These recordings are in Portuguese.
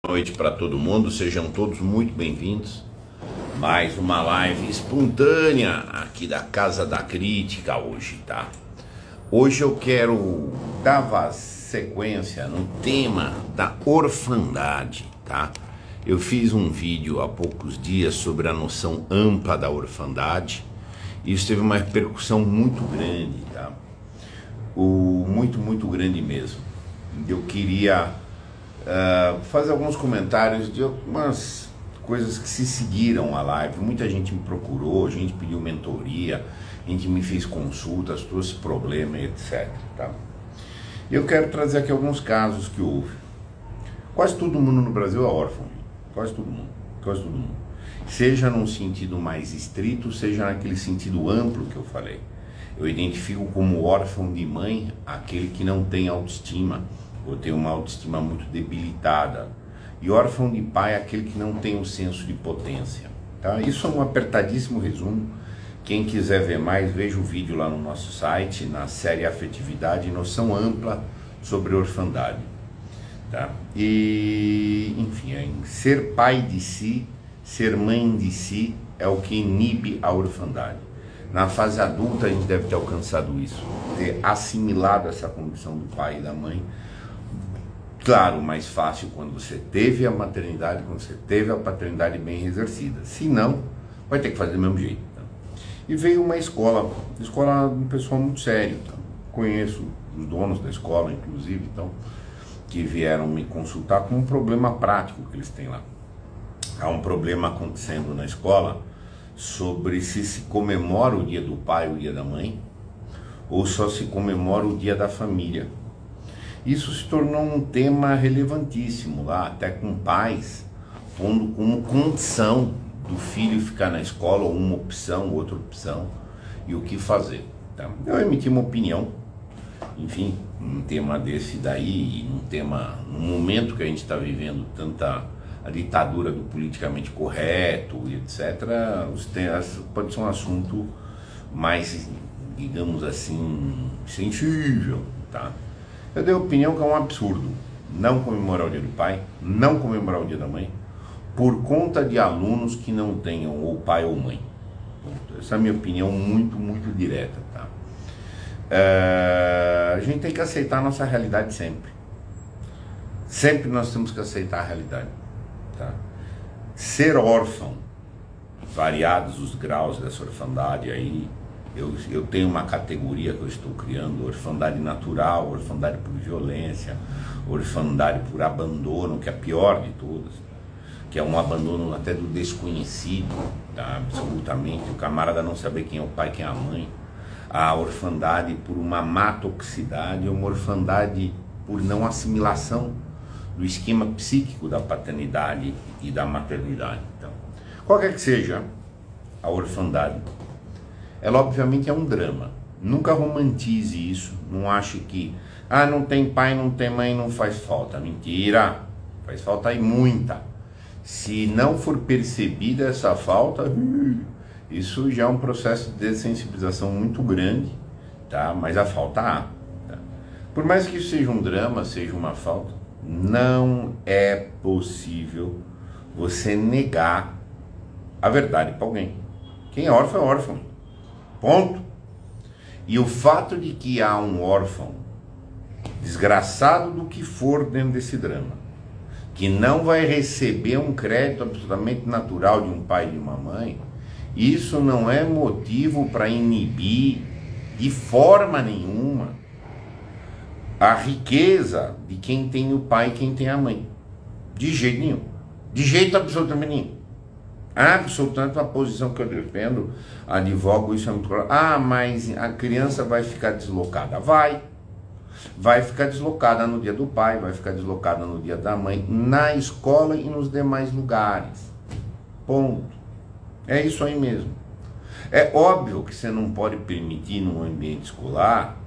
Noite para todo mundo, sejam todos muito bem-vindos. Mais uma live espontânea aqui da Casa da Crítica hoje, tá? Hoje eu quero dar sequência no tema da orfandade, tá? Eu fiz um vídeo há poucos dias sobre a noção ampla da orfandade e isso teve uma repercussão muito grande, tá? Muito grande mesmo. Eu queria fazer alguns comentários de algumas coisas que se seguiram a live. Muita gente me procurou, gente pediu mentoria, gente me fez consultas, trouxe problema, etc. Tá? Eu quero trazer aqui alguns casos que houve. Quase todo mundo no Brasil é órfão, quase todo mundo. Seja num sentido mais estrito, seja naquele sentido amplo que eu falei. Eu identifico como órfão de mãe aquele que não tem autoestima, ou tem uma autoestima muito debilitada. E órfão de pai é aquele que não tem um senso de potência. Tá? Isso é um apertadíssimo resumo. Quem quiser ver mais, veja o vídeo lá no nosso site, na série Afetividade e Noção Ampla sobre orfandade. Tá? E, enfim, ser pai de si, ser mãe de si, é o que inibe a orfandade. Na fase adulta a gente deve ter alcançado isso, ter assimilado essa condição do pai e da mãe. Claro, mais fácil quando você teve a maternidade, quando você teve a paternidade bem exercida. Se não, vai ter que fazer do mesmo jeito. Tá? E veio uma escola de um pessoal muito sério. Tá? Conheço os donos da escola, inclusive, então, que vieram me consultar com um problema prático que eles têm lá. Há um problema acontecendo na escola sobre se comemora o dia do pai, o dia da mãe, ou só se comemora o dia da família. Isso se tornou um tema relevantíssimo lá, até com pais pondo como condição do filho ficar na escola, ou uma opção, outra opção, e o que fazer. Tá? Eu emiti uma opinião, enfim, um tema desse daí, num momento que a gente está vivendo tanta a ditadura do politicamente correto, e etc., pode ser um assunto mais, digamos assim, sensível, tá? Eu dei a opinião que é um absurdo não comemorar o dia do pai, não comemorar o dia da mãe, por conta de alunos que não tenham ou pai ou mãe. Essa é a minha opinião muito direta, tá? A gente tem que aceitar a nossa realidade sempre. Sempre nós temos que aceitar a realidade, tá? Ser órfão, variados os graus dessa orfandade aí, eu tenho uma categoria que eu estou criando: orfandade natural, orfandade por violência, orfandade por abandono, que é a pior de todas, que é um abandono até do desconhecido, tá? Absolutamente, o camarada não saber quem é o pai, quem é a mãe. A orfandade por uma má toxicidade, uma orfandade por não assimilação do esquema psíquico da paternidade e da maternidade. Então, qualquer que seja a orfandade, ela obviamente é um drama. Nunca romantize isso, não ache que não tem pai, não tem mãe, não faz falta. Mentira, faz falta aí muita. Se não for percebida essa falta, isso já é um processo de dessensibilização muito grande, tá? Mas a falta há, tá? Por mais que isso seja um drama, seja uma falta, não é possível você negar a verdade para alguém. Quem é órfão é órfão. Ponto. E o fato de que há um órfão, desgraçado do que for dentro desse drama, que não vai receber um crédito absolutamente natural de um pai e de uma mãe, isso não é motivo para inibir de forma nenhuma a riqueza de quem tem o pai e quem tem a mãe. De jeito nenhum. De jeito absolutamente nenhum. Absolutamente, a posição que eu defendo, advogo, isso é muito claro. Mas a criança vai ficar deslocada. Vai ficar deslocada no dia do pai, vai ficar deslocada no dia da mãe, na escola e nos demais lugares. Ponto. É isso aí mesmo. É óbvio que você não pode permitir num ambiente escolar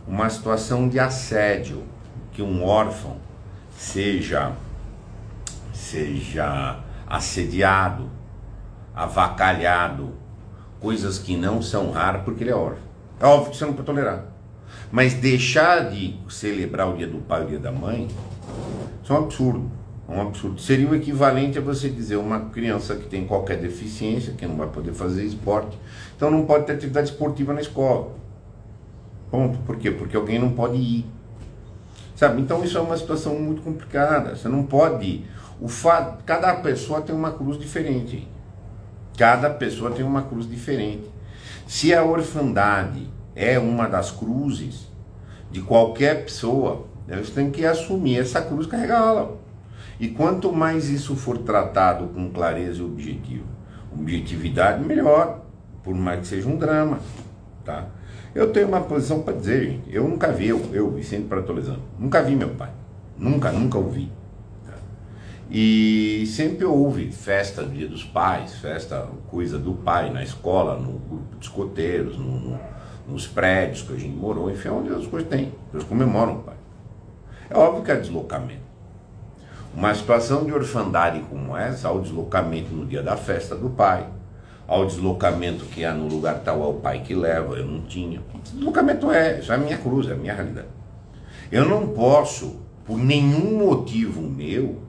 uma situação de assédio, que um órfão seja assediado, avacalhado, coisas que não são raras porque ele é órfão. É óbvio que você não pode tolerar. Mas deixar de celebrar o dia do pai e o dia da mãe, isso é um absurdo. É um absurdo. Seria o equivalente a você dizer uma criança que tem qualquer deficiência, que não vai poder fazer esporte, então não pode ter atividade esportiva na escola. Ponto. Por quê? Porque alguém não pode ir. Sabe? Então isso é uma situação muito complicada. Você não pode ir. Cada pessoa tem uma cruz diferente. Cada pessoa tem uma cruz diferente. Se a orfandade é uma das cruzes de qualquer pessoa, eles têm que assumir essa cruz e carregá-la. E quanto mais isso for tratado com clareza e objetividade, melhor, por mais que seja um drama, tá? Eu tenho uma posição para dizer, gente, eu nunca vi, eu Vicente Pratolezano, nunca vi meu pai, nunca ouvi. Tá? E sempre houve festa do Dia dos Pais, festa, coisa do pai na escola, no grupo de escoteiros, nos prédios que a gente morou, enfim, onde as coisas tem, eles comemoram o pai. É óbvio que é deslocamento. Uma situação de orfandade como essa, ao deslocamento no dia da festa do pai, ao deslocamento que no lugar tal é o pai que leva, eu não tinha. Deslocamento isso é a minha cruz, é a minha realidade. Eu não posso, por nenhum motivo meu,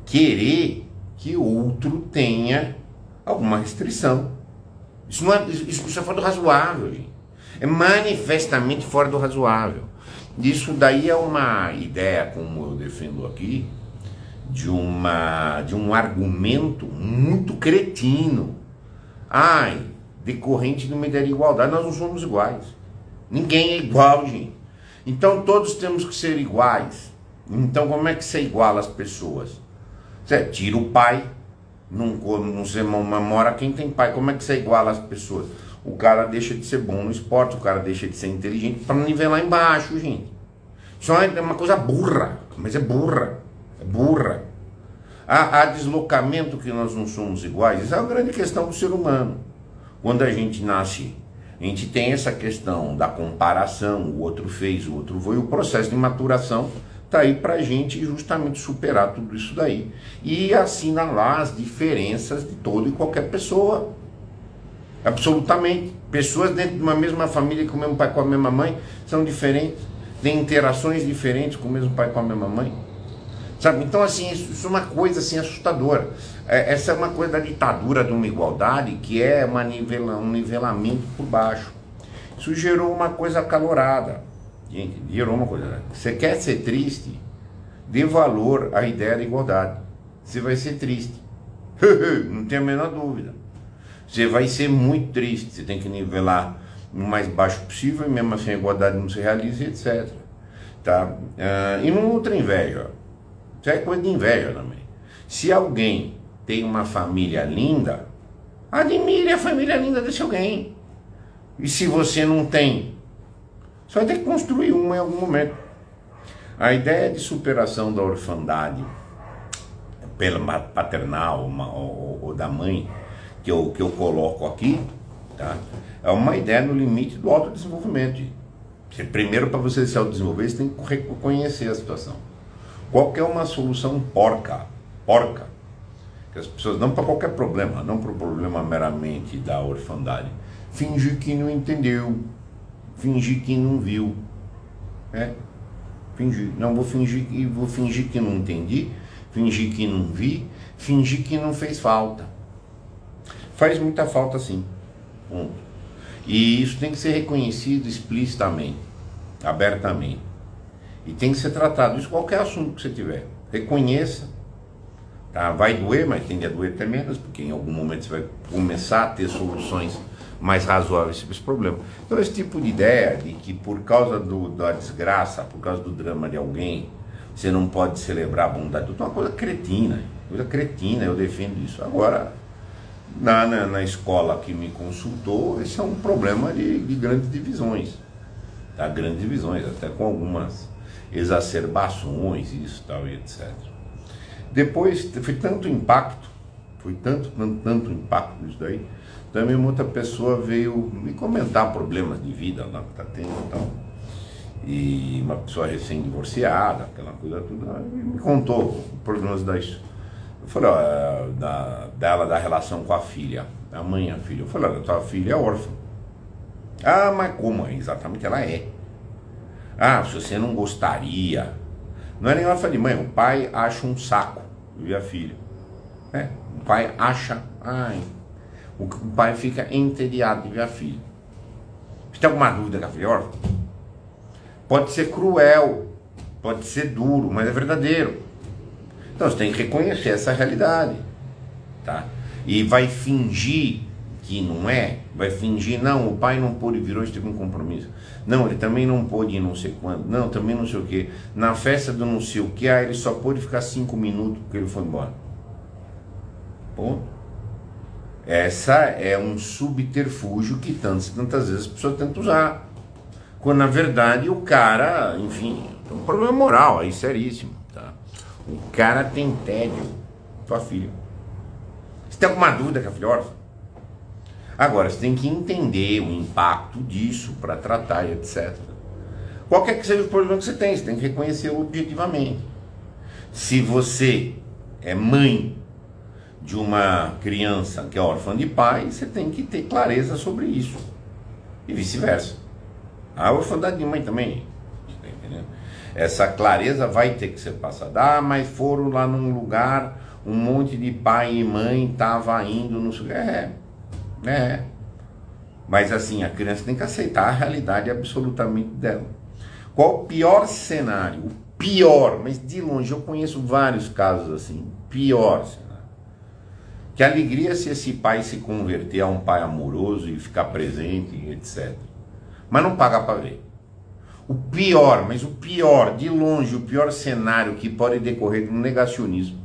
querer que outro tenha alguma restrição. Isso é fora do razoável, gente. É manifestamente fora do razoável. Isso daí é uma ideia, como eu defendo aqui, de um argumento muito cretino. Decorrente de uma ideia de igualdade. Nós não somos iguais. Ninguém é igual, gente. Então todos temos que ser iguais. Então como é que você iguala as pessoas? Você tira o pai, não se mora quem tem pai. Como é que você iguala as pessoas? O cara deixa de ser bom no esporte, o cara deixa de ser inteligente para nivelar embaixo, gente. Isso é uma coisa burra, mas é burra. É burra. Há deslocamento que nós não somos iguais. Isso é uma grande questão do ser humano. Quando a gente nasce, a gente tem essa questão da comparação, o outro fez, o outro foi. O processo de maturação está aí para a gente justamente superar tudo isso daí. E assinalar as diferenças de toda e qualquer pessoa. Absolutamente. Pessoas dentro de uma mesma família com o mesmo pai, com a mesma mãe, são diferentes. Têm interações diferentes com o mesmo pai, com a mesma mãe. Sabe? Então, assim, isso é uma coisa assim, assustadora. Essa é uma coisa da ditadura de uma igualdade que é um nivelamento por baixo. Isso gerou uma coisa acalorada. Gente, gerou uma coisa. Você quer ser triste? Dê valor à ideia da igualdade. Você vai ser triste. Não tem a menor dúvida. Você vai ser muito triste. Você tem que nivelar o mais baixo possível e mesmo assim a igualdade não se realiza, etc. Tá? E não nutra inveja. Isso é coisa de inveja também. Se alguém tem uma família linda, admire a família linda desse alguém. E se você não tem, você vai ter que construir uma em algum momento. A ideia de superação da orfandade pela paternal ou da mãe que eu coloco aqui, tá? É uma ideia no limite do autodesenvolvimento. Primeiro, para você se autodesenvolver, você tem que reconhecer a situação. Qual que é uma solução porca, que as pessoas, não para qualquer problema, não para o problema meramente da orfandade, fingir que não entendeu, fingir que não viu, fingir, não vou fingir que não entendi, fingir que não vi, fingir que não fez falta. Faz muita falta sim, ponto. E isso tem que ser reconhecido explicitamente, abertamente. E tem que ser tratado, isso qualquer assunto que você tiver. Reconheça, tá? Vai doer, mas tende a doer até menos, porque em algum momento você vai começar a ter soluções mais razoáveis para esse problema. Então esse tipo de ideia de que por causa da desgraça, por causa do drama de alguém, você não pode celebrar a bondade, é uma coisa cretina, eu defendo isso. Agora, na escola que me consultou, esse é um problema de grandes divisões, tá? Grandes divisões, até com algumas exacerbações, isso, tal, e etc. Depois foi tanto impacto isso daí, também uma outra pessoa veio me comentar problemas de vida lá que está tendo e tal, e uma pessoa recém-divorciada, aquela coisa toda, e me contou problemas das, eu falei, da relação com a filha, a mãe e a filha. Eu falei, olha, tua filha é órfã. Mas como? Exatamente, ela é. Se você não gostaria, Não é nem órfã de mãe, o pai acha um saco ver a filha. O pai acha, o pai fica entediado de ver a filha. Você tem alguma dúvida que a filha é órfã? Pode ser cruel, pode ser duro, mas é verdadeiro. Então você tem que reconhecer essa realidade, tá? E vai fingir que não é, vai fingir, não, o pai não pôde vir hoje, teve um compromisso. Não, ele também não pôde ir não sei quando. Não, também não sei o que. Na festa do não sei o que, ele só pôde ficar 5 minutos porque ele foi embora. Pô, essa é um subterfúgio que tantas vezes as pessoas tentam usar. Quando na verdade o cara, enfim, é um problema moral aí seríssimo, tá? O cara tem tédio com a filha. Você tem alguma dúvida que a filha é órfã? Agora, você tem que entender o impacto disso para tratar e etc. Qualquer que seja o problema que você tem que reconhecer objetivamente. Se você é mãe de uma criança que é órfã de pai, você tem que ter clareza sobre isso. E vice-versa. A orfandade de mãe também. Tá entendendo? Essa clareza vai ter que ser passada. Mas foram lá num lugar, um monte de pai e mãe estava indo no... Mas assim, a criança tem que aceitar a realidade absolutamente dela. Qual o pior cenário? O pior, mas de longe, eu conheço vários casos assim. Pior cenário. Que alegria se esse pai se converter a um pai amoroso e ficar presente, etc. Mas não paga para ver. O pior, mas o pior, de longe, o pior cenário que pode decorrer de um negacionismo,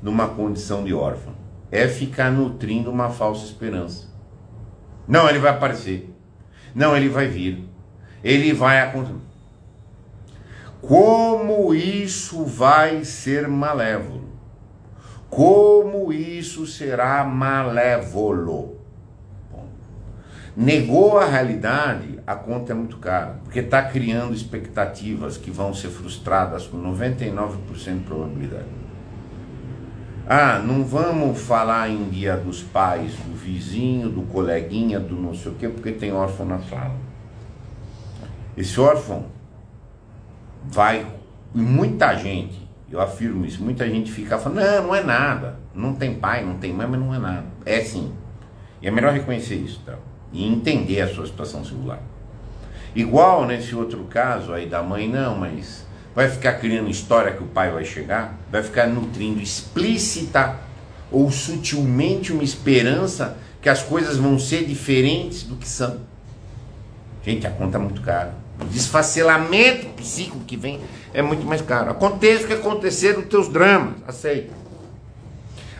numa condição de órfão, é ficar nutrindo uma falsa esperança. Não, ele vai aparecer. Não, ele vai vir. Ele vai acontecer. Como isso vai ser malévolo? Como isso será malévolo? Bom, negou a realidade, a conta é muito cara, porque está criando expectativas que vão ser frustradas com 99% de probabilidade. Não vamos falar em dia dos pais, do vizinho, do coleguinha, do não sei o quê, porque tem órfão na sala. Esse órfão vai, e muita gente, eu afirmo isso, muita gente fica falando, não é nada, não tem pai, não tem mãe, mas não é nada. É sim. E é melhor reconhecer isso, tá? E entender a sua situação singular. Igual nesse outro caso aí da mãe, não, mas vai ficar criando história que o pai vai chegar, vai ficar nutrindo explícita ou sutilmente uma esperança que as coisas vão ser diferentes do que são. Gente, a conta é muito cara. O desfacelamento psíquico que vem é muito mais caro. Aconteça o que acontecer nos teus dramas, aceita.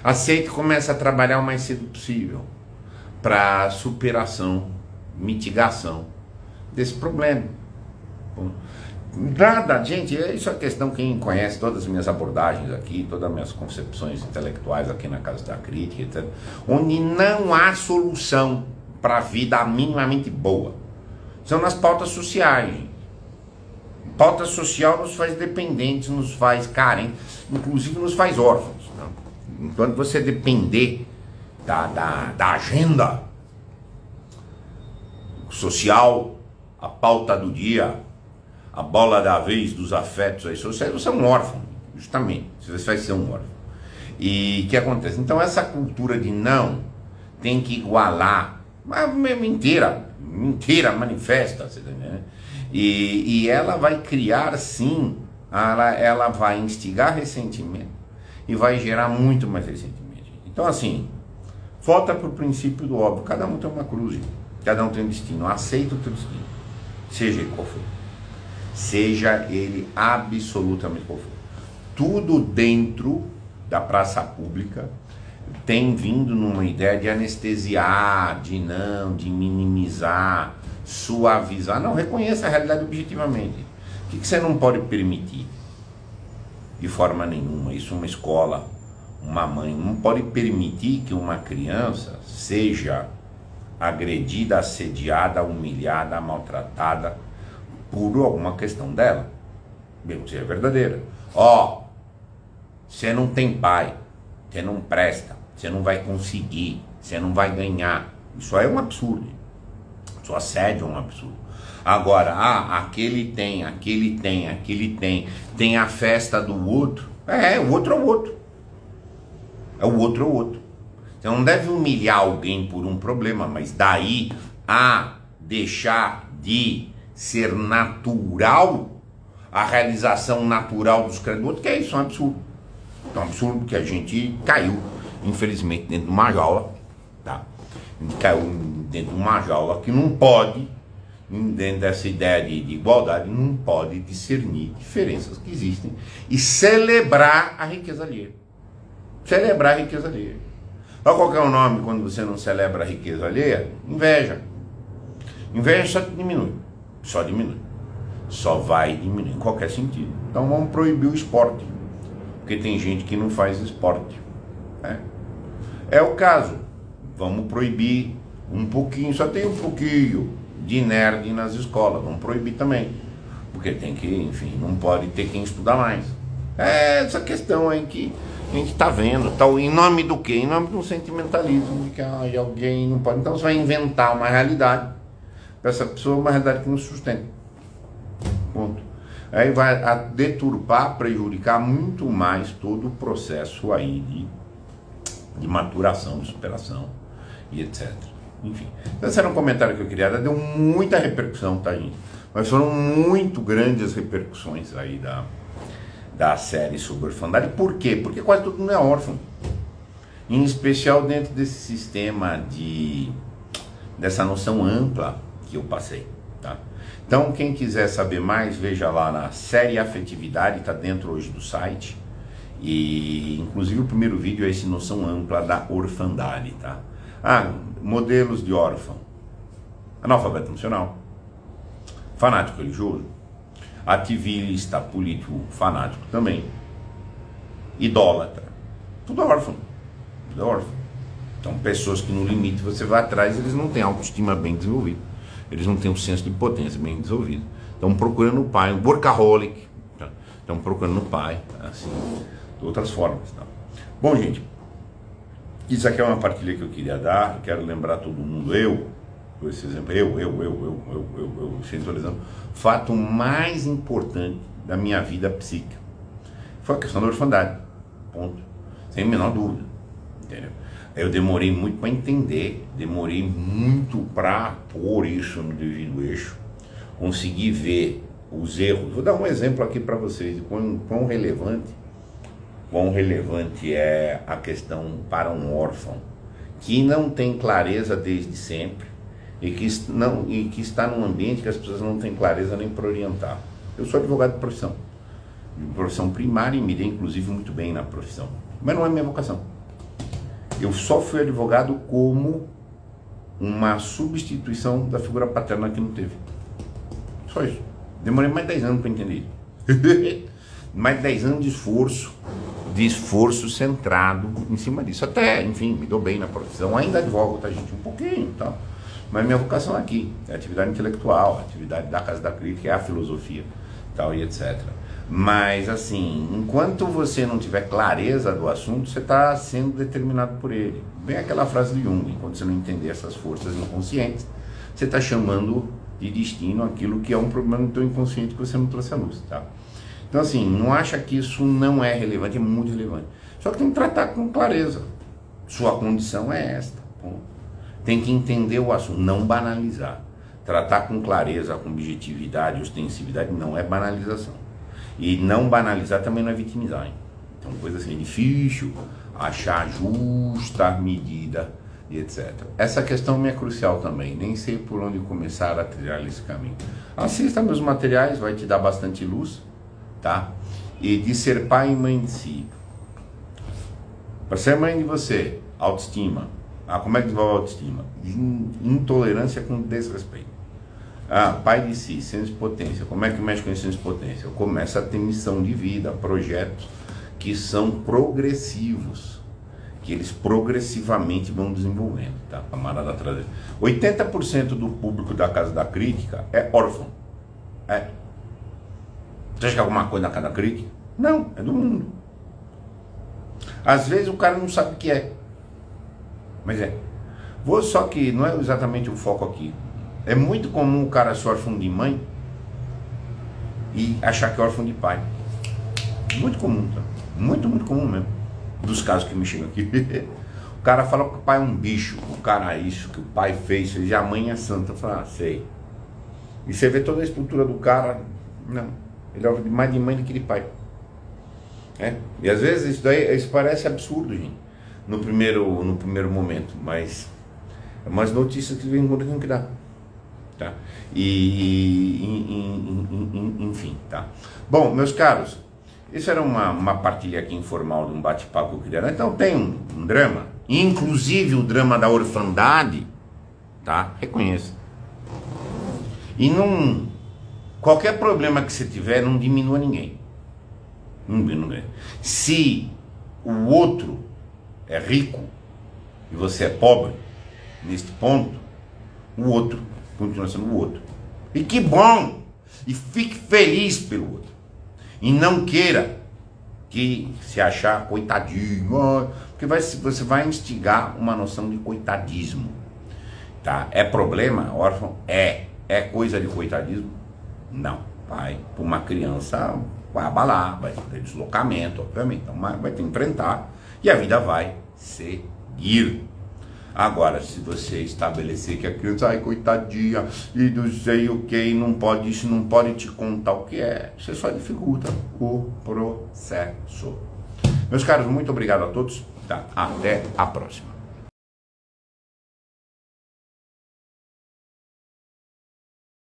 Aceita e começa a trabalhar o mais cedo possível para superação, mitigação desse problema. Bom, nada, gente, isso é questão, quem conhece todas as minhas abordagens aqui, todas as minhas concepções intelectuais aqui na Casa da Crítica, etc., onde não há solução para a vida minimamente boa. São nas pautas sociais. Pauta social nos faz dependentes, nos faz carentes, inclusive nos faz órfãos. Não? Enquanto você depender da agenda social, a pauta do dia, a bola da vez dos afetos aí sociais, você é um órfão, justamente, você vai ser um órfão. E o que acontece? Então essa cultura de não tem que igualar, mas mentira manifesta, você tá entendendo? E ela vai criar sim, ela vai instigar ressentimento e vai gerar muito mais ressentimento. Então assim, volta para o princípio do óbvio, cada um tem uma cruz, cada um tem um destino, aceita o teu destino, seja ele qual for. Seja ele absolutamente qual for. Tudo dentro da praça pública tem vindo numa ideia de anestesiar, de minimizar, suavizar. Não, reconheça a realidade objetivamente. O que você não pode permitir? De forma nenhuma. Isso uma escola, uma mãe, não pode permitir que uma criança seja agredida, assediada, humilhada, maltratada por alguma questão dela, mesmo que seja verdadeira. Você não tem pai, você não presta, você não vai conseguir, você não vai ganhar. Isso aí é um absurdo. O assédio é um absurdo. Agora, aquele tem a festa do outro. O outro é o outro. O outro é o outro. Você não deve humilhar alguém por um problema, mas daí a deixar de ser natural a realização natural dos créditos do outro, que é isso, é um absurdo. É um absurdo que a gente caiu, infelizmente, dentro de uma jaula, tá? A gente caiu dentro de uma jaula que não pode, dentro dessa ideia de igualdade, não pode discernir diferenças que existem e celebrar a riqueza alheia. Celebrar a riqueza alheia. Olha qual que é o nome quando você não celebra a riqueza alheia? Inveja. Inveja só diminui. Só diminui. Só vai diminuir em qualquer sentido. Então vamos proibir o esporte. Porque tem gente que não faz esporte. É o caso. Vamos proibir um pouquinho, só tem um pouquinho de nerd nas escolas. Vamos proibir também. Porque tem que, enfim, não pode ter quem estudar mais. É essa questão aí que a gente está vendo. Tá, em nome do quê? Em nome do sentimentalismo. De que alguém não pode. Então você vai inventar uma realidade para essa pessoa, uma realidade que não sustenta. Ponto. Aí vai a deturpar, prejudicar muito mais todo o processo aí de maturação, de superação e etc. Enfim, esse era um comentário que eu queria dar, deu muita repercussão, tá, gente? Mas foram muito grandes as repercussões aí da série sobre orfandade. Por quê? Porque quase todo mundo é órfão. Em especial dentro desse sistema dessa noção ampla que eu passei, tá? Então, quem quiser saber mais, veja lá na série Afetividade, está dentro hoje do site. E, inclusive, o primeiro vídeo é esse noção ampla da orfandade, tá? Modelos de órfão. Analfabeto funcional. Fanático religioso. Ativista político fanático também. Idólatra. Tudo órfão. Tudo órfão. Então, pessoas que no limite você vai atrás, eles não têm autoestima bem desenvolvida. Eles não têm um senso de potência bem desenvolvido. Estão procurando o pai, um workaholic. Estão procurando o pai, assim, de outras formas. Tá? Bom, gente, isso aqui é uma partilha que eu queria dar. Eu quero lembrar todo mundo, por esse exemplo, eu, sensualizando. O fato mais importante da minha vida psíquica foi a questão da orfandade. Ponto. Sem a menor dúvida. Entendeu? Eu demorei muito para entender, demorei muito para pôr isso no devido eixo, conseguir ver os erros. Vou dar um exemplo aqui para vocês de quão relevante é a questão para um órfão que não tem clareza desde sempre e que está num ambiente que as pessoas não têm clareza nem para orientar. Eu sou advogado de profissão primária e me dei inclusive muito bem na profissão, mas não é minha vocação. Eu só fui advogado como uma substituição da figura paterna que não teve. Só isso. Demorei mais de 10 anos para entender isso. Mais de 10 anos de esforço centrado em cima disso. Até, enfim, me dou bem na profissão. Ainda advogo, tá, gente? Um pouquinho, tá? Mas minha vocação é aqui. É a atividade intelectual, a atividade da Casa da Crítica, é a filosofia, tal e etc. Mas, assim, enquanto você não tiver clareza do assunto, você está sendo determinado por ele. Bem aquela frase de Jung, enquanto você não entender essas forças inconscientes, você está chamando de destino aquilo que é um problema do teu inconsciente que você não trouxe à luz, tá? Então, assim, não acha que isso não é relevante, é muito relevante. Só que tem que tratar com clareza. Sua condição é esta. Bom, tem que entender o assunto, não banalizar. Tratar com clareza, com objetividade, ostensividade, não é banalização. E não banalizar também não é vitimizar, hein? Então, coisa assim, é difícil achar justa medida e etc. Essa questão me é crucial também, nem sei por onde começar a trilhar esse caminho. Assista meus materiais, vai te dar bastante luz, tá? E de ser pai e mãe de si. Para ser mãe de você, autoestima. Como é que desenvolve a autoestima? Intolerância com desrespeito. Pai de si, senso de potência. Como é que mexe com esse senso de potência? Eu começo a ter missão de vida, projetos que são progressivos, que eles progressivamente vão desenvolvendo, tá? Camarada trazer. 80% do público da Casa da Crítica é órfão. Você acha que é alguma coisa na Casa da Crítica? Não, é do mundo. Às vezes o cara não sabe o que é, mas é. Só que não é exatamente o foco aqui. É muito comum o cara ser órfão de mãe e achar que é órfão de pai. Muito comum, tá? Muito comum mesmo. Dos casos que me chegam aqui. O cara fala que o pai é um bicho, o cara é isso, que o pai fez, e a mãe é santa. Eu falo, sei. E você vê toda a estrutura do cara, não, ele é mais de mãe do que de pai. É? E às vezes isso parece absurdo, gente, no primeiro momento, mas é umas notícias que vem muito que dá. Tá? Enfim, tá? Bom, meus caros, isso era uma partilha aqui informal de um bate-papo que eu queria dar. Então tem um drama, inclusive o drama da orfandade, tá? Reconheça. E não, qualquer problema que você tiver, não diminua ninguém. Não diminua. Se o outro é rico e você é pobre, neste ponto, o outro continua sendo o outro. E que bom! E fique feliz pelo outro. E não queira que se achar coitadinho, porque você vai instigar uma noção de coitadismo. Tá? É problema, órfão? É coisa de coitadismo? Não. Vai para uma criança, vai abalar, vai ter deslocamento, obviamente. Então vai ter que enfrentar e a vida vai seguir. Agora, se você estabelecer que a criança, ai coitadinha, e não sei o que, não pode isso, não pode te contar o que é, você só dificulta o processo. Meus caros, muito obrigado a todos. Tá? Até a próxima.